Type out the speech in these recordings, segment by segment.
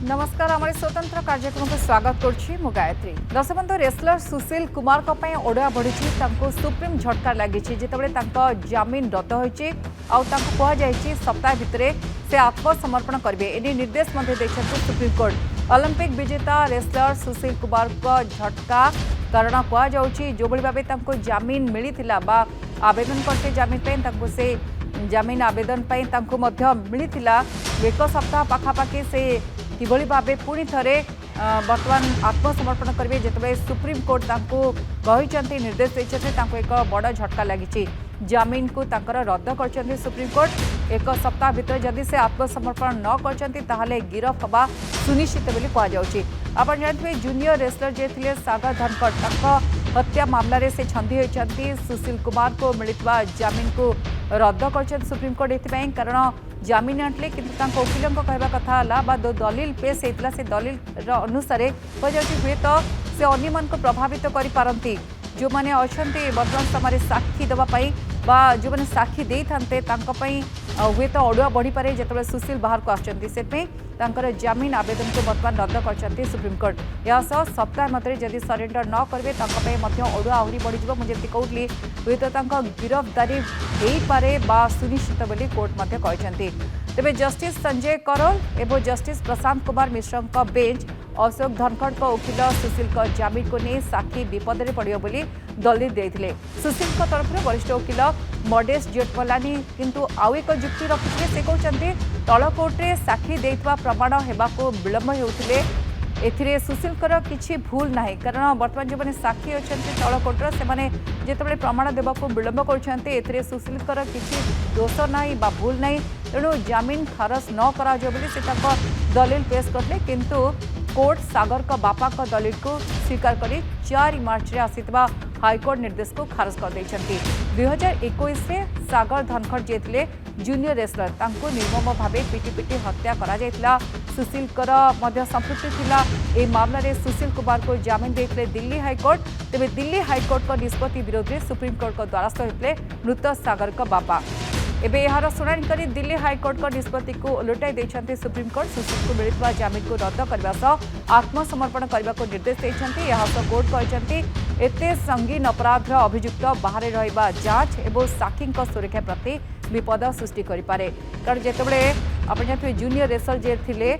नमस्कार आम स्वतंत्र कार्यक्रम को स्वागत करुच्ची मु गायत्री। दर्शक बंधु रेसलर सुशील कुमार ओडा बढ़ी सुप्रीम झटका लगी जितेबाला जमीन रद्द होती कहुई सप्ताह भितर से आत्मसमर्पण करेंगे एने निर्देश सुप्रीम कोर्ट। ओलंपिक विजेता रेसलर सुशील कुमार को झटका कारण कहुई जो भाव जमीन मिलता आवेदन करते जमीन से जमीन आवेदन मिलता एक सप्ताह पाखापाखि से किभली भावे पुणी थे बर्तमान आत्मसमर्पण करेंगे जिते सुप्रीम कोर्ट कहते निर्देश देते एक बड़ झटका लगी जमीन को रद्द कर सुप्रीम कोर्ट। एक सप्ताह भीतर जदि से आत्मसमर्पण न कर गिरफ हवा सुनिश्चित बोली आप जानते जूनियर रेसलर जे थे सागर धनखड़ हत्या मामलें से छंदी होती सुशील कुमार को मिलता जमीन को रद्द कर सुप्रीम कोर्ट ये कारण जमीन आंटले किंतु वकिलों कहवा कथा दो दलिल पेश होता से दलिल अनुसार हुए तो से अन्य को प्रभावित करपारती जो मैंने अच्छा बर्तमान समय साक्षी देवाई जो मैंने साक्षी दे था हुए तो अड़ुआ बढ़ी पारे जिते सुशील बाहर को आसर जमीन आवेदन को बर्तमान रद्द कर सुप्रीम कोर्ट। यह सप्ताह मध्य जदि सरेंडर न करेंगे अड़ुआ आहरी बढ़ी मुझे कहली हुए तो गिरफ्तारी हो पारे सुनिश्चित बोली कोर्ट कहते। तेज जस्टिस संजय करोल एवं जस्टिस प्रशांत कुमार मिश्र बेंच अशोक धनखड़ वकिल सुशील जमीन को नहीं साक्षी विपद में पड़ो बोली दलील देते। सुशील तरफ वरिष्ठ वकिल मडेश जेठमलानी किंतु आउ एक जुक्ति रखिते से कहते तल कोर्टे साक्षी देता प्रमाण होगा विलंब होते एथिरे सुशील किसी भूल ना कारण बर्तमान जो मैंने साक्षी अच्छा तल कोर्टर से जिते प्रमाण देवा विलंब कर सुशील किसी दोष ना भूल ना तेणु जमीन खारज न करा दलील पेश करते किंतु कोर्ट सागर का बापा का दलील को स्वीकार कर 4 मार्च में आसीथिबा हाईकोर्ट निर्देश को खारज कर देछंती। 2021 में सागर धनखड़ जे थे जूनियर रेसलर तांको निर्मम भावे पिटी हत्या करा जायतिला सुशील संपृक्ति थिला ए मामला रे सुशील कुमार को जमीन देते दिल्ली हाईकोर्ट। तेज दिल्ली हाईकोर्ट का निष्पत्ति विरोध में सुप्रीम कोर्ट का द्वारस्थ होते मृत सागर का बापा एबे यार शुणाणी कर दिल्ली हाईकोर्ट का निष्पत्ति को उलटाई देते सुप्रीम कोर्ट। सुशील को मिलता जमीन को रद्द करने आत्मसमर्पण करने को निर्देश देते। कोर्ट कहते एते संगीन अपराध अभियुक्त बाहर रहा जांच और साक्षी सुरक्षा प्रति विपद सृष्टि करे कारण जितेबाला आप जानते जूनियर रेसलर जे थे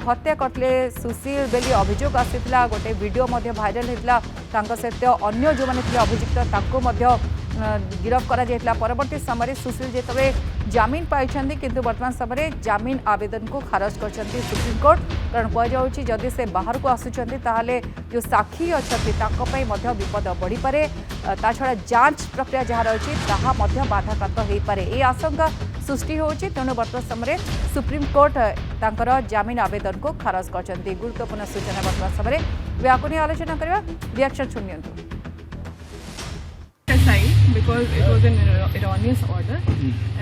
हत्या करते सुशील बेली अभियोग आसीला गोटे वीडियो भाइराल होता सहित अन्य जो मैंने अभियुक्त गिरफ करा परवर्ती समय सुशील जिते जमीन पाई किंतु वर्तमान समय जमीन आवेदन को खारज कर सुप्रीम कोर्ट कारण कहुई जदि से बाहर को आसुंच जो साक्षी अच्छा विपद बढ़ी पारे छड़ा जांच प्रक्रिया जहाँ रही बाधाप्राप्त हो पारे ये आशंका सृष्टि होती तेणु वर्तमान समय सुप्रीम कोर्ट तांकर जमीन आवेदन को खारज कर गुरुत्वपूर्ण सूचना वर्तमान समय या आलोचना करवा रिएक्शन शुणु। Because it was an erroneous order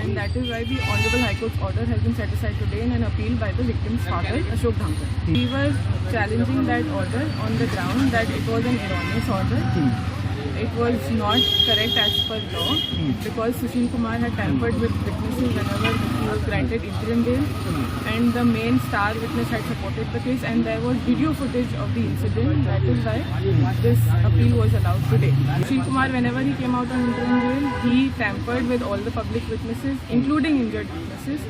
and that is why the Honorable High Court's order has been set aside today in an appeal by the victim's father, Ashok Dhankar. We were challenging that order on the ground that it was an erroneous order. It was not correct as per law because Sushil Kumar had tampered with witnesses whenever he was granted interim bail and the main star witness had supported the case and there was video footage of the incident. That is why this appeal was allowed today. Sushil Kumar, whenever he came out on interim bail, he tampered with all the public witnesses, including injured witnesses,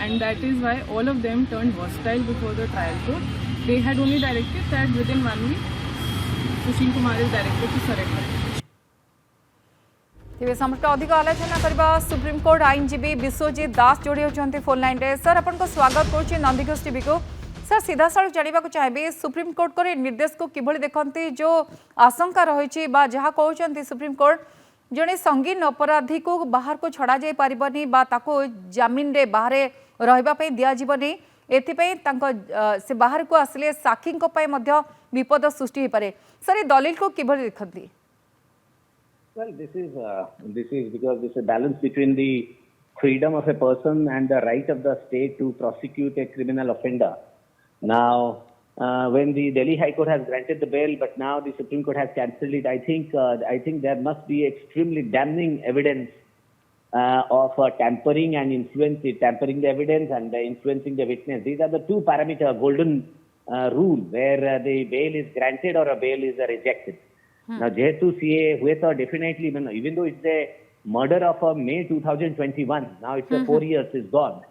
and that is why all of them turned hostile before the trial court. They had only directed that within 1 week, Sushil Kumar is directed to surrender. तेज समस्त अधिक आलोचना करबा supreme court आईनजीवी Vishwajeet दास जोड़ी होती phone line रे sir आपन को स्वागत करुच्ची नंदीघोष टीवी को। सर सीधा साल जानवा चाहिए सुप्रीम कोर्ट को निर्देश को किभली देखते जो आशंका रही जहाँ कहते सुप्रीम कोर्ट जड़े संगीन अपराधी को बाहर को छड़ा जाई पारिबनी जमीन रे बाहर रही दिजावनी से बाहर को आसिले साक्षी विपद सृष्टि हो पारे सर ये दलील को किभली देखती। Well, this is because it's a balance between the freedom of a person and the right of the state to prosecute a criminal offender. Now, when the Delhi High Court has granted the bail, but now the Supreme Court has cancelled it, I think there must be extremely damning evidence of tampering and tampering the evidence and influencing the witness. These are the two parameters, golden rule where the bail is granted or a bail is rejected. Now, jehetu CA hueto definitely, even though it's a murder of May 2021, now it's 4 years is gone,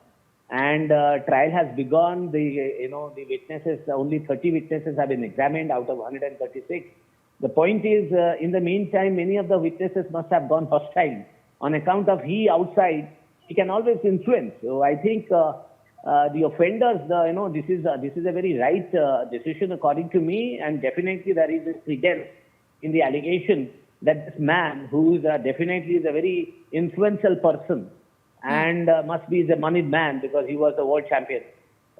and trial has begun. The witnesses, only 30 witnesses have been examined out of 136. The point is, in the meantime, many of the witnesses must have gone hostile on account of he outside. He can always influence. So I think the offenders, this is a very right decision according to me, and definitely there is a credence in the allegation that this man, who is definitely is a very influential person, and must be the moneyed man because he was the world champion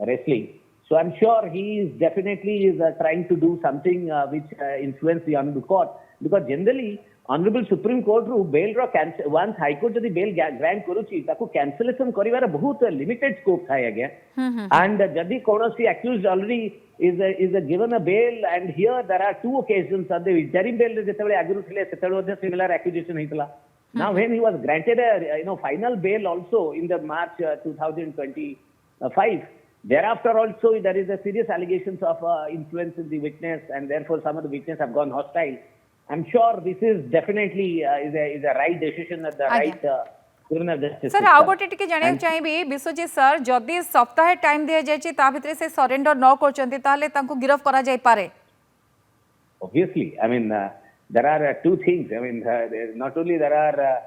wrestling. So I'm sure he is definitely trying to do something which influence the honorable court, because generally honorable Supreme Court ru bail ro once High Court jodi bail grant karuchi taku cancellation karibar bahut limited scope thai agya, and jodi konosi accused already is given a bail, and here there are two occasions of the interim bail jetebale aguru thile setebale similar accusation hitla. Now when he was granted a final bail also in the March 2025, thereafter also there is a serious allegations of influence in the witness, and therefore some of the witnesses have gone hostile. I'm sure this is definitely is a right decision at the right criminal justice sir system. आउ गोटे टिके जानिया चाहिए Vishwajeet sir, जदि सप्ताह time दिया जायछि ता भितरे से सरेंडर न करचंती ताले तांको गिरफ्त करा जाय पारे. Obviously, I mean, there are two things. I mean, not only there are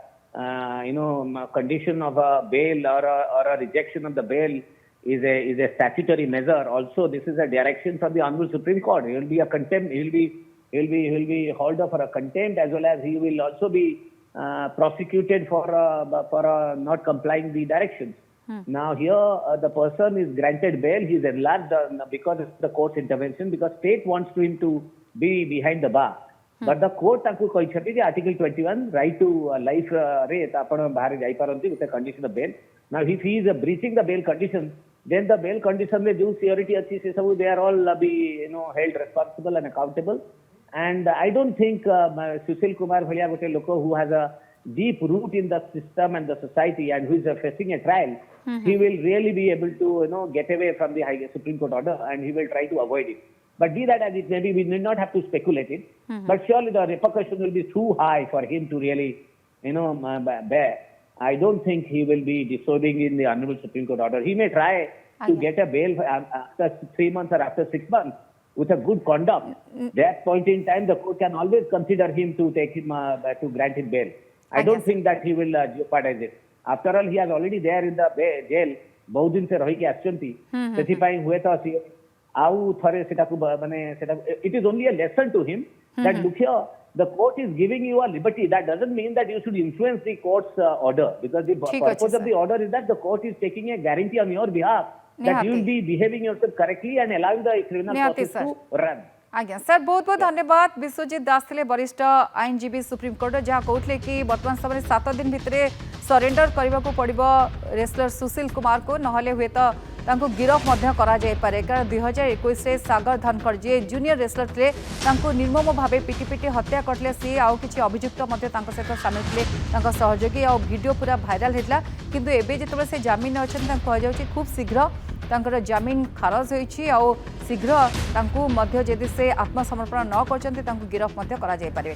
condition of a bail or a rejection of the bail is a statutory measure. Also, this is a direction from the Honorable Supreme Court. He will be a contempt. He will be hauled up for a contempt, as well as he will also be prosecuted for not complying the directions. Now here the person is granted bail. He is enlarged because of the court's intervention, because state wants him to be behind the bar. But the court ताकू कहते हैं Article 21 right to life रे आपण बाहर जाई पारंती with a condition of bail. Now if he is breaching the bail condition, then the bail condition में जो security अच्छी से सब they are all be held responsible and accountable. And I don't think Sushil Kumar bhaliya gote loko who has a deep root in the system and the society, and who is facing a trial, he will really be able to get away from the Supreme Court order, and he will try to avoid it. But be that as it may be, we need not have to speculate it. But surely the repercussion will be too high for him to really bear. I don't think he will be disobeying in the Honorable Supreme Court order. He may try to get a bail after 3 months or after 6 months with a good conduct. That point in time, the court can always consider him to take him to grant him bail. I don't think that he will jeopardize it. After all, he is already there in the jail. बहुत दिन से रही के आछंती सेथिपाई हुए तो आउ थरे सेटाकू माने सेटा it is only a lesson to him that look here, the court is giving you a liberty. That doesn't mean that you should influence the court's order, because the purpose of the order is that the court is taking a guarantee on your behalf that you will be behaving yourself correctly and allowing the criminal process to run. आज्ञा sir, बहुत बहुत धन्यवाद. विश्वजीत दास थे वरिष्ठ आईनजीवी supreme court, जहाँ कहते कि बर्तमान समय 7 दिन भितर सरेंडर करने को पड़ो रेसलर सुशील कुमार को, नहले हुए तो गिरफ पारे. कारण 2021 सागर धनखड़ जी जूनियर रेसलर थे निर्मम भाव पिटी पिटी हत्या करते, सी आउ कि अभियुक्त सहित सामिल थे सहयोगी. आ वीडियो पूरा भाइराल होता, किंतु एबे जिते से जमीन अच्छा कहुच्छे खूब शीघ्र तांकर जमीन खारज होईछि, आउ शीघ्र तांकु मध्य जदि से आत्मसमर्पण न करचंती तांकु गिरफ मध्य करा जाय पारे.